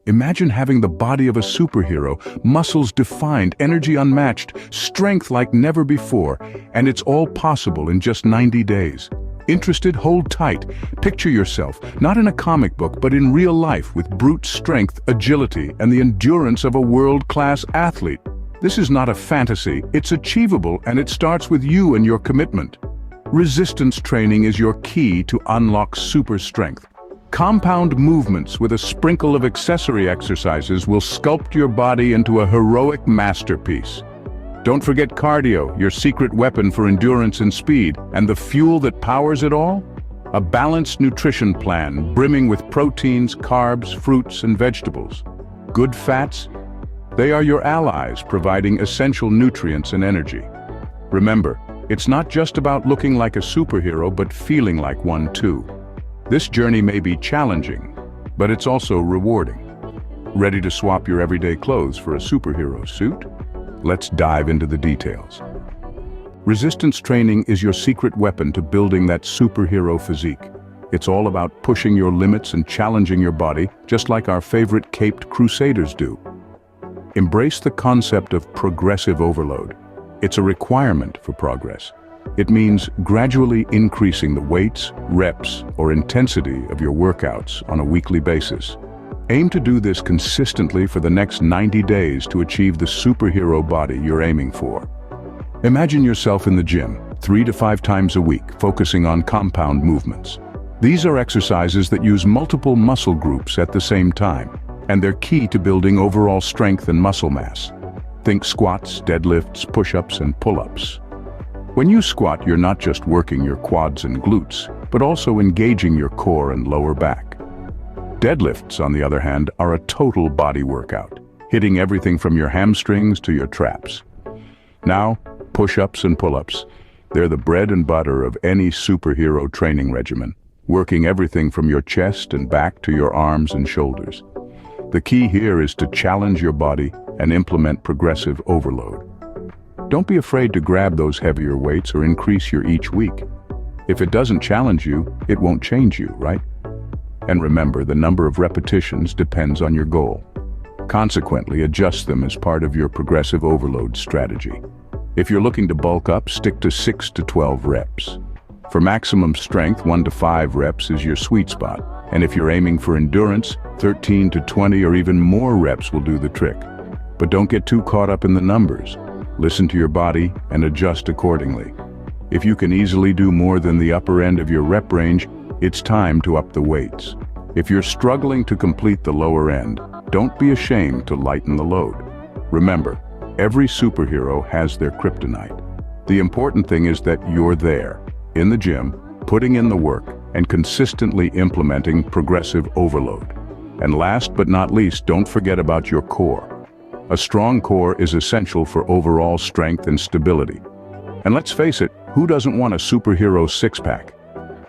Imagine having the body of a superhero, muscles defined, energy unmatched, strength like never before, and it's all possible in just 90 days. Interested? Hold tight. Picture yourself, not in a comic book, but in real life with brute strength, agility, and the endurance of a world-class athlete. This is not a fantasy, it's achievable, and it starts with you and your commitment. Resistance training is your key to unlock super strength. Compound movements with a sprinkle of accessory exercises will sculpt your body into a heroic masterpiece. Don't forget cardio, your secret weapon for endurance and speed, and the fuel that powers it all? A balanced nutrition plan brimming with proteins, carbs, fruits, and vegetables. Good fats? They are your allies, providing essential nutrients and energy. Remember, it's not just about looking like a superhero, but feeling like one too. This journey may be challenging, but it's also rewarding. Ready to swap your everyday clothes for a superhero suit? Let's dive into the details. Resistance training is your secret weapon to building that superhero physique. It's all about pushing your limits and challenging your body, just like our favorite caped crusaders do. Embrace the concept of progressive overload. It's a requirement for progress. It means gradually increasing the weights, reps, or intensity of your workouts on a weekly basis. Aim to do this consistently for the next 90 days to achieve the superhero body you're aiming for. Imagine yourself in the gym, 3 to 5 times a week, focusing on compound movements. These are exercises that use multiple muscle groups at the same time, and they're key to building overall strength and muscle mass. Think squats, deadlifts, push-ups, and pull-ups. When you squat, you're not just working your quads and glutes, but also engaging your core and lower back. Deadlifts, on the other hand, are a total body workout, hitting everything from your hamstrings to your traps. Now, push-ups and pull-ups. They're the bread and butter of any superhero training regimen, working everything from your chest and back to your arms and shoulders. The key here is to challenge your body and implement progressive overload. Don't be afraid to grab those heavier weights or increase your each week. If it doesn't challenge you, it won't change you, right? And remember, the number of repetitions depends on your goal. Consequently, adjust them as part of your progressive overload strategy. If you're looking to bulk up, stick to 6 to 12 reps. For maximum strength, 1 to 5 reps is your sweet spot. And if you're aiming for endurance, 13 to 20 or even more reps will do the trick. But don't get too caught up in the numbers. Listen to your body and adjust accordingly. If you can easily do more than the upper end of your rep range, it's time to up the weights. If you're struggling to complete the lower end, don't be ashamed to lighten the load. Remember, every superhero has their kryptonite. The important thing is that you're there, in the gym, putting in the work, and consistently implementing progressive overload. And last but not least, don't forget about your core. A strong core is essential for overall strength and stability. And let's face it, who doesn't want a superhero six-pack?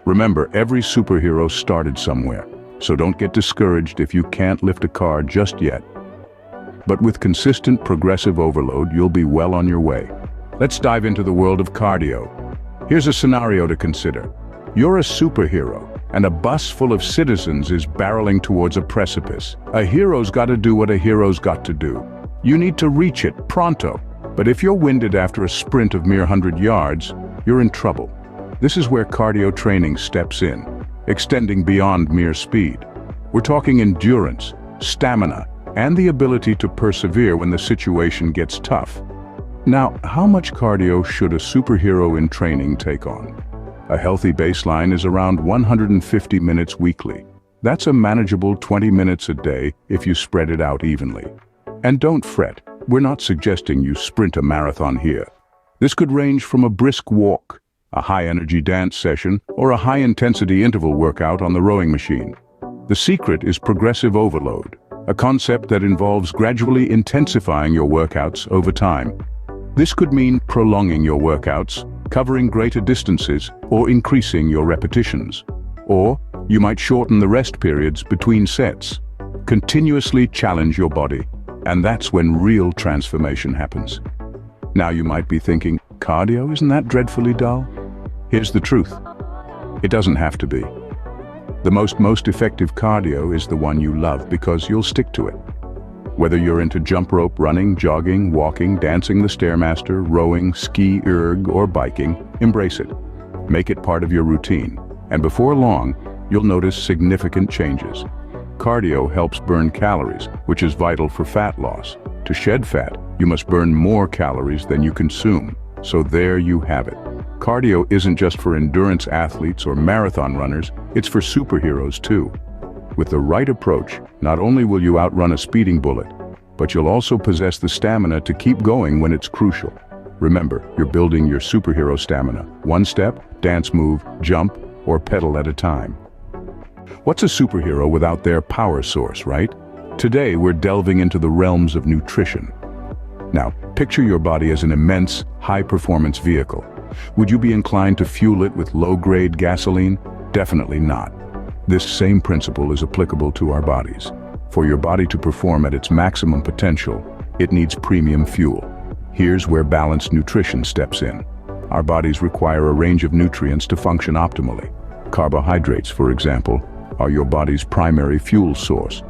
Remember, every superhero started somewhere, so don't get discouraged if you can't lift a car just yet. But with consistent progressive overload, you'll be well on your way. Let's dive into the world of cardio. Here's a scenario to consider. You're a superhero, and a bus full of citizens is barreling towards a precipice. A hero's got to do what a hero's got to do. You need to reach it pronto. But if you're winded after a sprint of mere 100 yards, you're in trouble. This is where cardio training steps in, extending beyond mere speed. We're talking endurance, stamina, and the ability to persevere when the situation gets tough. Now, how much cardio should a superhero in training take on? A healthy baseline is around 150 minutes weekly. That's a manageable 20 minutes a day if you spread it out evenly. And don't fret, we're not suggesting you sprint a marathon here. This could range from a brisk walk, a high-energy dance session, or a high-intensity interval workout on the rowing machine. The secret is progressive overload, a concept that involves gradually intensifying your workouts over time. This could mean prolonging your workouts, covering greater distances, or increasing your repetitions. Or you might shorten the rest periods between sets. Continuously challenge your body, and that's when real transformation happens. Now you might be thinking, cardio, isn't that dreadfully dull? Here's the truth. It doesn't have to be. The most effective cardio is the one you love because you'll stick to it. Whether you're into jump rope running, jogging, walking, dancing the Stairmaster, rowing, ski erg, or biking, embrace it. Make it part of your routine, and before long, you'll notice significant changes. Cardio helps burn calories, which is vital for fat loss. To shed fat, you must burn more calories than you consume. So there you have it. Cardio isn't just for endurance athletes or marathon runners, it's for superheroes too. With the right approach, not only will you outrun a speeding bullet, but you'll also possess the stamina to keep going when it's crucial. Remember, you're building your superhero stamina, one step, dance move, jump, or pedal at a time. What's a superhero without their power source, right? Today, we're delving into the realms of nutrition. Now, picture your body as an immense, high-performance vehicle. Would you be inclined to fuel it with low-grade gasoline? Definitely not. This same principle is applicable to our bodies. For your body to perform at its maximum potential, it needs premium fuel. Here's where balanced nutrition steps in. Our bodies require a range of nutrients to function optimally. Carbohydrates, for example, are your body's primary fuel source.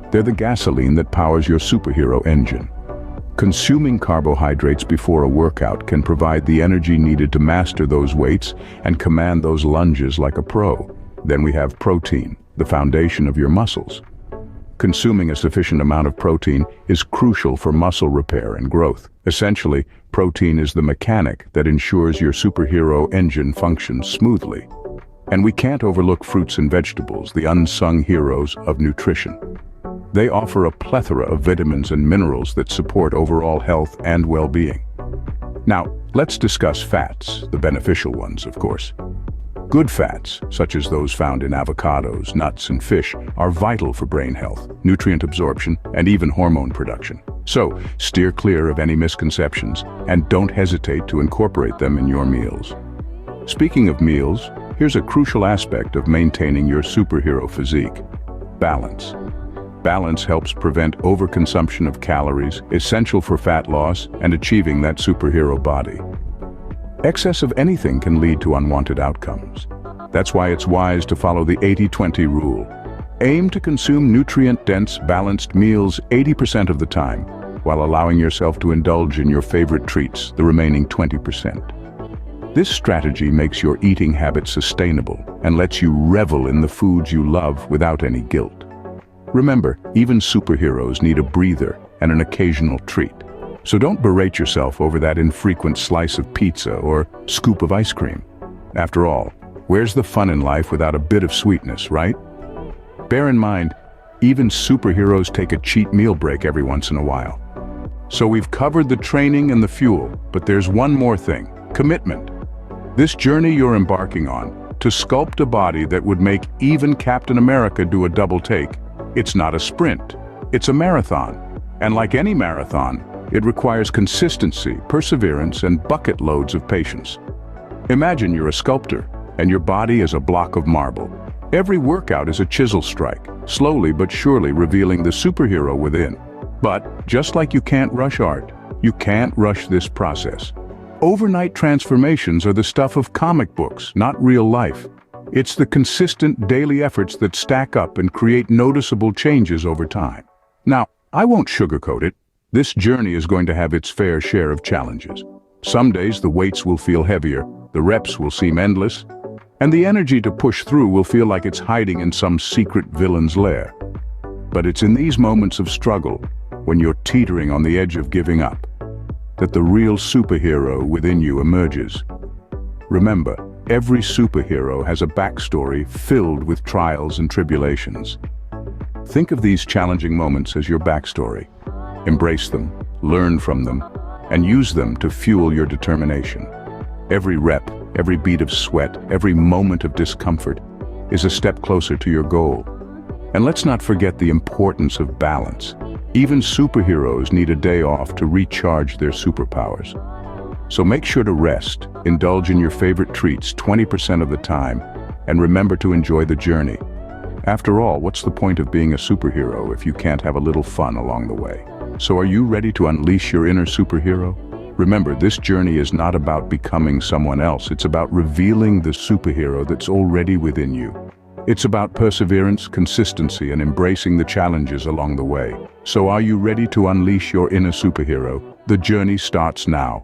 They're the gasoline that powers your superhero engine. Consuming carbohydrates before a workout can provide the energy needed to master those weights and command those lunges like a pro. Then we have protein, the foundation of your muscles. Consuming a sufficient amount of protein is crucial for muscle repair and growth. Essentially, protein is the mechanic that ensures your superhero engine functions smoothly. And we can't overlook fruits and vegetables, the unsung heroes of nutrition. They offer a plethora of vitamins and minerals that support overall health and well-being. Now, let's discuss fats, the beneficial ones, of course. Good fats, such as those found in avocados, nuts, and fish, are vital for brain health, nutrient absorption, and even hormone production. So, steer clear of any misconceptions, and don't hesitate to incorporate them in your meals. Speaking of meals, here's a crucial aspect of maintaining your superhero physique: balance. Balance helps prevent overconsumption of calories, essential for fat loss and achieving that superhero body. Excess of anything can lead to unwanted outcomes. That's why it's wise to follow the 80-20 rule. Aim to consume nutrient-dense, balanced meals 80% of the time, while allowing yourself to indulge in your favorite treats the remaining 20%. This strategy makes your eating habits sustainable and lets you revel in the foods you love without any guilt. Remember, even superheroes need a breather and an occasional treat. So don't berate yourself over that infrequent slice of pizza or scoop of ice cream. After all, where's the fun in life without a bit of sweetness, right? Bear in mind, even superheroes take a cheat meal break every once in a while. So we've covered the training and the fuel, but there's one more thing: commitment. This journey you're embarking on, to sculpt a body that would make even Captain America do a double take, it's not a sprint, it's a marathon. And like any marathon, it requires consistency, perseverance, and bucket loads of patience. Imagine you're a sculptor, and your body is a block of marble. Every workout is a chisel strike, slowly but surely revealing the superhero within. But, just like you can't rush art, you can't rush this process. Overnight transformations are the stuff of comic books, not real life. It's the consistent daily efforts that stack up and create noticeable changes over time. Now, I won't sugarcoat it. This journey is going to have its fair share of challenges. Some days the weights will feel heavier, the reps will seem endless, and the energy to push through will feel like it's hiding in some secret villain's lair. But it's in these moments of struggle, when you're teetering on the edge of giving up, that the real superhero within you emerges. Remember, every superhero has a backstory filled with trials and tribulations. Think of these challenging moments as your backstory. Embrace them, learn from them, and use them to fuel your determination. Every rep, every bead of sweat, every moment of discomfort is a step closer to your goal. And let's not forget the importance of balance. Even superheroes need a day off to recharge their superpowers. So make sure to rest, indulge in your favorite treats 20% of the time, and remember to enjoy the journey. After all, what's the point of being a superhero if you can't have a little fun along the way? So are you ready to unleash your inner superhero? Remember, this journey is not about becoming someone else. It's about revealing the superhero that's already within you. It's about perseverance, consistency, and embracing the challenges along the way. So are you ready to unleash your inner superhero? The journey starts now.